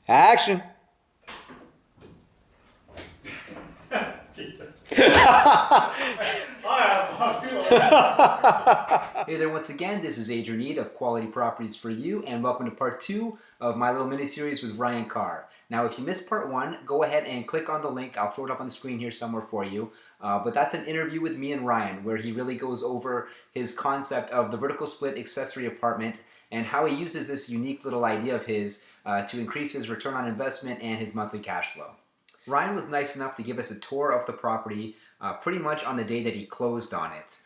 Action. Jesus. Hey there once again, this is Adrian Eade of Quality Properties for You, and welcome to part 2 of my little mini-series with Ryan Carr. Now if you missed part 1, go ahead and click on the link. I'll throw it up on the screen here somewhere for you. But that's an interview with me and Ryan where he really goes over his concept of the vertical split accessory apartment and how he uses this unique little idea of his to increase his return on investment and his monthly cash flow. Ryan was nice enough to give us a tour of the property pretty much on the day that he closed on it.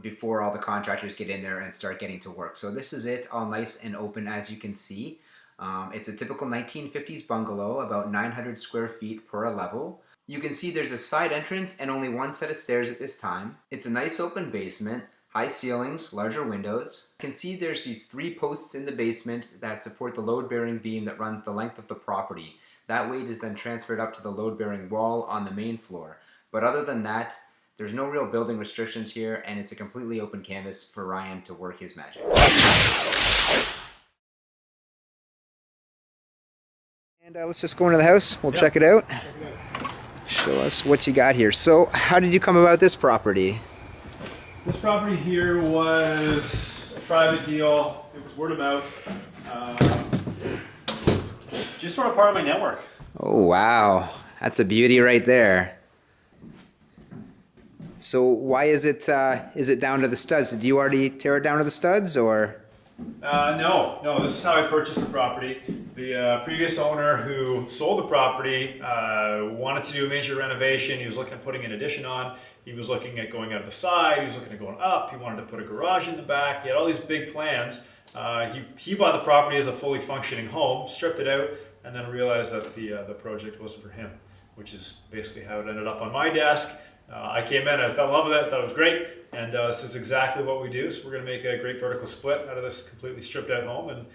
Before all the contractors get in there and start getting to work. So this is it, all nice and open as you can see. It's a typical 1950s bungalow, about 900 square feet per level. You can see there's a side entrance and only one set of stairs at this time. It's a nice open basement, high ceilings, larger windows. You can see there's these 3 posts in the basement that support the load-bearing beam that runs the length of the property. That weight is then transferred up to the load-bearing wall on the main floor. But other than that, there's no real building restrictions here, and it's a completely open canvas for Ryan to work his magic. And let's just go into the house. We'll check it out. Show us what you got here. So, how did you come about this property? This property here was a private deal. It was word of mouth. Just sort of part of my network. Oh, wow. That's a beauty right there. So why is it down to the studs? Did you already tear it down to the studs, or? No. This is how I purchased the property. The previous owner who sold the property wanted to do a major renovation. He was looking at putting an addition on. He was looking at going out the side. He was looking at going up. He wanted to put a garage in the back. He had all these big plans. He bought the property as a fully functioning home, stripped it out, and then realized that the project wasn't for him, which is basically how it ended up on my desk. I came in, I fell in love with it, thought it was great, and this is exactly what we do. So we're going to make a great vertical split out of this completely stripped out home and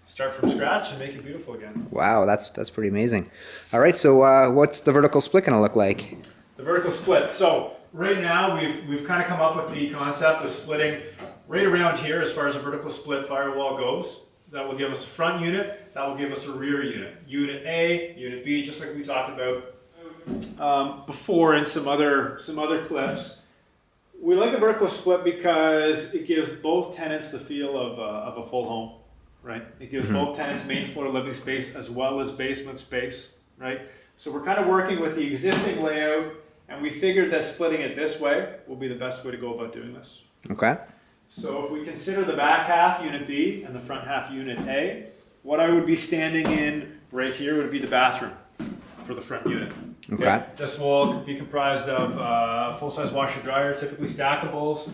start from scratch and make it beautiful again. Wow, that's pretty amazing. All right, so what's the vertical split going to look like? The vertical split. So right now we've kind of come up with the concept of splitting right around here as far as a vertical split firewall goes. That will give us a front unit, that will give us a rear unit. Unit A, Unit B, just like we talked about before in some other clips. We like the vertical split because it gives both tenants the feel of a full home, right? It gives both tenants main floor living space as well as basement space, right? So we're kind of working with the existing layout, and we figured that splitting it this way will be the best way to go about doing this. Okay. So if we consider the back half Unit B and the front half Unit A, what I would be standing in right here would be the bathroom for the front unit. Okay. This will be comprised of full-size washer dryer, typically stackables.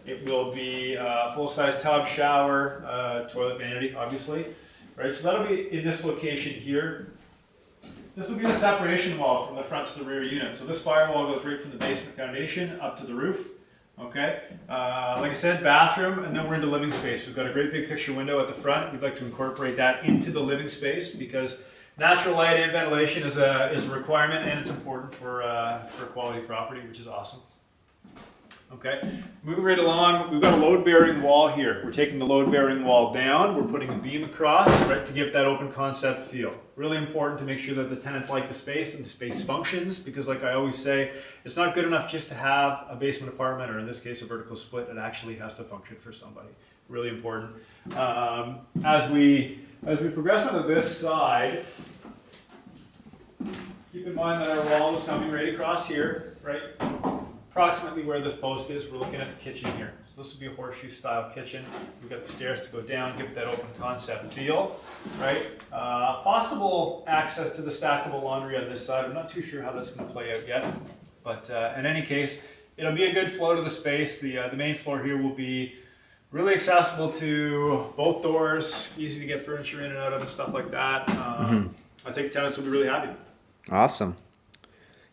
It will be full-size tub, shower, toilet vanity, obviously. Right. So that'll be in this location here. This will be the separation wall from the front to the rear unit. So this firewall goes right from the basement foundation up to the roof. Okay. Like I said, bathroom, and then we're into living space. We've got a great big picture window at the front. We'd like to incorporate that into the living space because natural light and ventilation is a requirement, and it's important for a quality property, which is awesome. Okay, moving right along, we've got a load-bearing wall here. We're taking the load-bearing wall down. We're putting a beam across, right, to give that open concept feel. Really important to make sure that the tenants like the space and the space functions, because like I always say, it's not good enough just to have a basement apartment, or in this case, a vertical split. It actually has to function for somebody. Really important. As we progress onto this side, keep in mind that our wall is coming right across here, right? Approximately where this post is, we're looking at the kitchen here. So this will be a horseshoe style kitchen. We've got the stairs to go down, give it that open concept feel, right? Possible access to the stackable laundry on this side. I'm not too sure how that's going to play out yet, but in any case, it'll be a good flow to the space. The main floor here will be really accessible to both doors, easy to get furniture in and out of and stuff like that. I think tenants will be really happy. Awesome.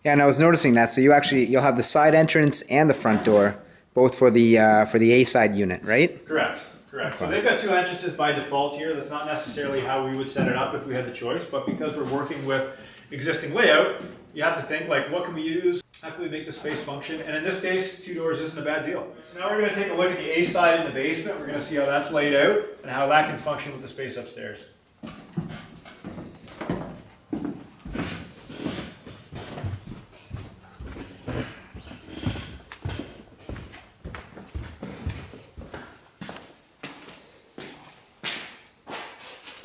Yeah, and I was noticing that. So you'll have the side entrance and the front door, both for the A side unit, right? Correct. Okay. So they've got 2 entrances by default here. That's not necessarily how we would set it up if we had the choice, but because we're working with existing layout, you have to think like, what can we use? How can we make the space function? And in this case, 2 doors isn't a bad deal. So now we're going to take a look at the A side in the basement. We're going to see how that's laid out and how that can function with the space upstairs.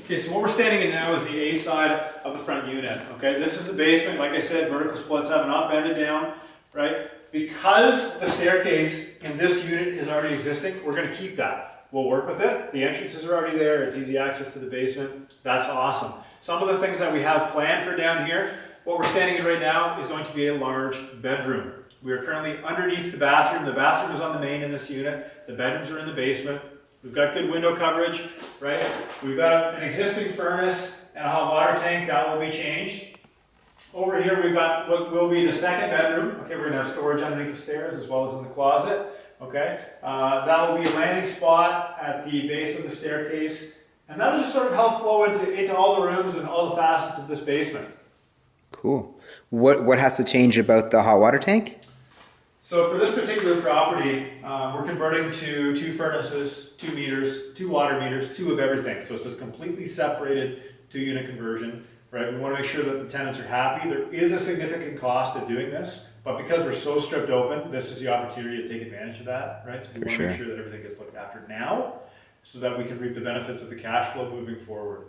Okay, so what we're standing in now is the A side of the front unit. Okay, this is the basement. Like I said, vertical splits have not bended down, right? Because the staircase in this unit is already existing, we're going to keep that. We'll work with it. The entrances are already there. It's easy access to the basement. That's awesome. Some of the things that we have planned for down here, what we're standing in right now is going to be a large bedroom. We are currently underneath the bathroom. The bathroom is on the main in this unit. The bedrooms are in the basement. We've got good window coverage, right? We've got an existing furnace and a hot water tank that will be changed. Over here we've got what will be the second bedroom. Okay, we're gonna have storage underneath the stairs as well as in the closet. Okay, that will be a landing spot at the base of the staircase, and that'll just sort of help flow into all the rooms and all the facets of this basement. Cool. What has to change about the hot water tank? So for this particular property, we're converting to 2 furnaces, 2 meters, 2 water meters, 2 of everything. So it's a completely separated 2-unit conversion, right? We want to make sure that the tenants are happy. There is a significant cost of doing this, but because we're so stripped open, this is the opportunity to take advantage of that, right? So we want to make sure that everything gets looked after now so that we can reap the benefits of the cash flow moving forward.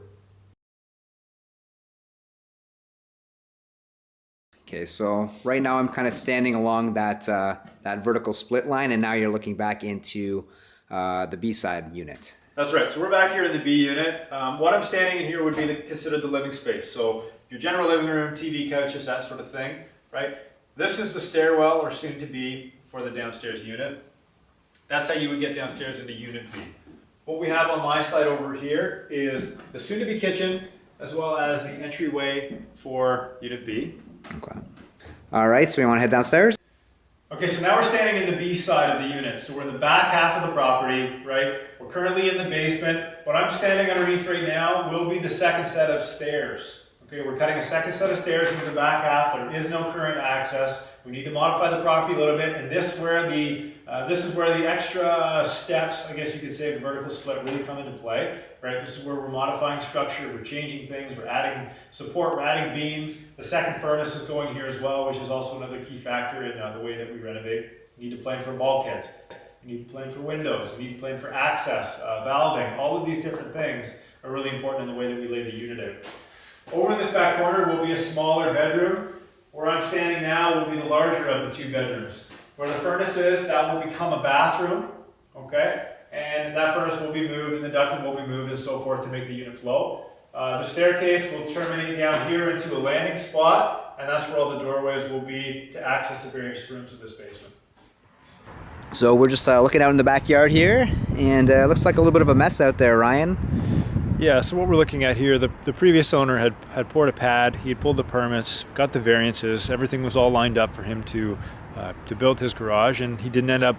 Okay, so right now I'm kind of standing along that that vertical split line, and now you're looking back into the B side unit. That's right. So we're back here in the B unit. What I'm standing in here would be considered the living space. So your general living room, TV, couches, that sort of thing, right? This is the stairwell, or soon to be, for the downstairs unit. That's how you would get downstairs into Unit B. What we have on my side over here is the soon to be kitchen, as well as the entryway for Unit B. Okay. All right, so we want to head downstairs? Okay, so now we're standing in the B side of the unit. So we're in the back half of the property, right? We're currently in the basement. What I'm standing underneath right now will be the second set of stairs. Okay, we're cutting a second set of stairs into the back half. There is no current access. We need to modify the property a little bit, and this is where the extra steps, I guess you could say, of vertical split really come into play, right? This is where we're modifying structure, we're changing things, we're adding support, we're adding beams. The second furnace is going here as well, which is also another key factor in the way that we renovate. You need to plan for bulkheads, you need to plan for windows, you need to plan for access, valving. All of these different things are really important in the way that we lay the unit out. Over in this back corner will be a smaller bedroom. Where I'm standing now will be the larger of the 2 bedrooms. Where the furnace is, that will become a bathroom, okay? And that furnace will be moved, and the ducting will be moved, and so forth to make the unit flow. The staircase will terminate down here into a landing spot, and that's where all the doorways will be to access the various rooms of this basement. So we're just looking out in the backyard here, and it looks like a little bit of a mess out there, Ryan. Yeah, so what we're looking at here, the previous owner had poured a pad, he had pulled the permits, got the variances, everything was all lined up for him to build his garage, and he didn't end up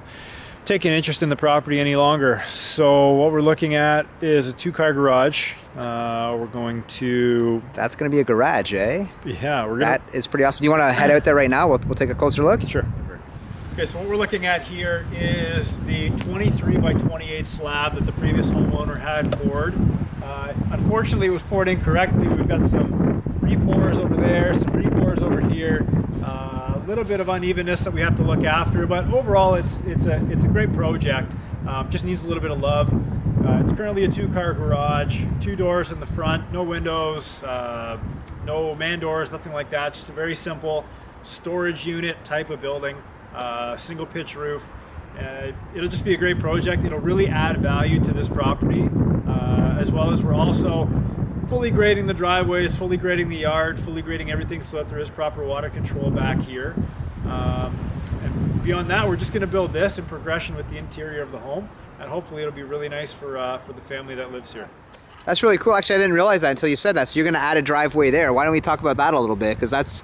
taking interest in the property any longer. So what we're looking at is a 2-car garage. We're going to... That's going to be a garage, eh? Yeah, we're going That is pretty awesome. Do you want to head out there right now? We'll take a closer look? Sure. Okay, so what we're looking at here is the 23 by 28 slab that the previous homeowner had poured. Unfortunately, it was poured incorrectly. We've got some re-pours over there, some re-pours over here, a little bit of unevenness that we have to look after, but overall it's a great project. Just needs a little bit of love. It's currently a 2-car garage, 2 doors in the front, no windows, no man doors, nothing like that. Just a very simple storage unit type of building, single pitch roof. It'll just be a great project. It'll really add value to this property, as well as we're also fully grading the driveways, fully grading the yard, fully grading everything so that there is proper water control back here. And beyond that, we're just going to build this in progression with the interior of the home, and hopefully it'll be really nice for the family that lives here. That's really cool. Actually, I didn't realize that until you said that. So you're going to add a driveway there. Why don't we talk about that a little bit? Because that's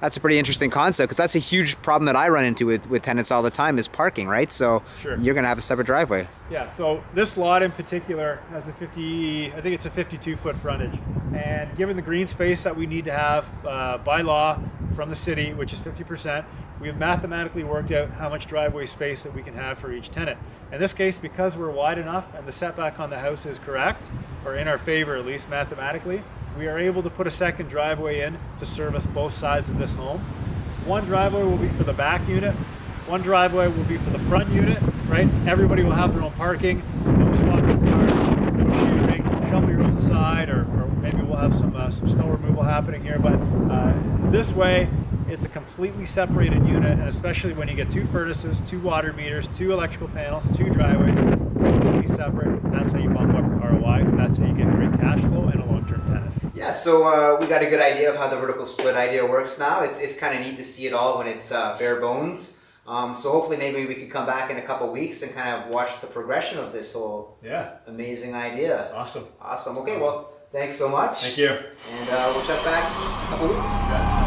a pretty interesting concept, because that's a huge problem that I run into with tenants all the time is parking, right? So Sure. You're going to have a separate driveway. Yeah, so this lot in particular has I think it's a 52-foot frontage. And given the green space that we need to have by law from the city, which is 50%, we have mathematically worked out how much driveway space that we can have for each tenant. In this case, because we're wide enough and the setback on the house is correct, or in our favor at least mathematically, we are able to put a second driveway in to service both sides of this home. One driveway will be for the back unit, one driveway will be for the front unit, right? Everybody will have their own parking, no swapping cars, no sharing, shovel here on the side, or maybe we'll have some snow removal happening here. But this way, it's a completely separated unit, and especially when you get 2 furnaces, 2 water meters, 2 electrical panels, 2 driveways, completely separate. That's how you bump up your ROI. That's how you get great cash flow and a long-term tenant. Yeah, so we got a good idea of how the vertical split idea works now. It's kind of neat to see it all when it's bare bones. So hopefully maybe we could come back in a couple weeks and kind of watch the progression of this whole amazing idea. Awesome. Awesome. Okay, well, thanks so much. Thank you. And we'll check back in a couple weeks. Yeah.